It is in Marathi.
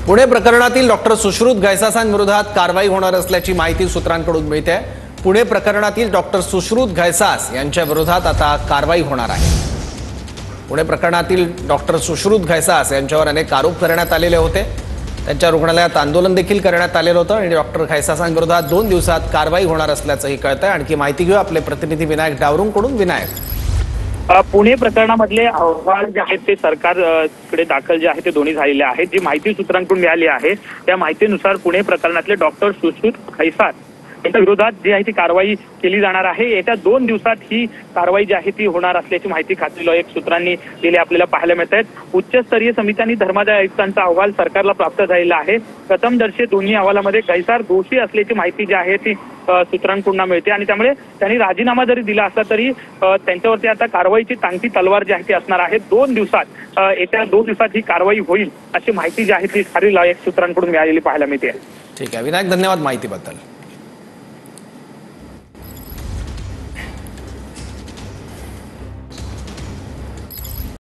पुणे प्रकरणातील डॉक्टर सुश्रुत घैसासांविरोधात कारवाई होणार असल्याची माहिती सूत्रांकडून मिळते। पुणे प्रकरणातील डॉक्टर सुश्रुत घैसास यांच्या विरोधात आता कारवाई होणार आहे। पुणे प्रकरणातील डॉक्टर सुश्रुत घैसास यांच्यावर अनेक आरोप करण्यात आलेले होते। त्यांच्या रुग्णालयात आंदोलन देखील करण्यात आलेलं होतं आणि डॉक्टर घैसासांविरोधात 2 दिवसात कारवाई होणार असल्याचंही कळतंय। आणखी माहिती घेऊ आपले प्रतिनिधी विनायक डावरूंकडून। विनायक, पुणे प्रकरणामधले अहवाल जे आहेत ते सरकारकडे दाखल जे आहे ते दोन्ही झालेले आहेत। जी माहिती सूत्रांकडून मिळाली आहे त्या माहितीनुसार पुणे प्रकरणातले डॉक्टर सुश्रुत घैसास यांच्या विरोधात जी आहे ती कारवाई केली जाणार आहे। येत्या 2 दिवसात ही कारवाई जी आहे ती होणार असल्याची माहिती खासगी लॉयक सूत्रांनी दिली आपल्याला पाहायला मिळत आहे। उच्चस्तरीय समित्यांनी धर्मादाय आयुक्तांचा अहवाल सरकारला प्राप्त झालेला आहे। प्रथमदर्शी दोन्ही अहवालामध्ये घैसास दोषी असल्याची माहिती जी आहे ती सूत्रांकडून मिळते आणि त्यामुळे त्यांनी राजीनामा जरी दिला असला तरी त्यांच्यावरती आता कारवाईची टांगती तलवार जी आहे ती असणार आहे। 2 दिवसात येत्या 2 दिवसात ही कारवाई होईल अशी माहिती जी आहे ती खासगी लॉयक सूत्रांकडून मिळालेली पाहायला मिळते। ठीक आहे विनायक, धन्यवाद माहितीबद्दल।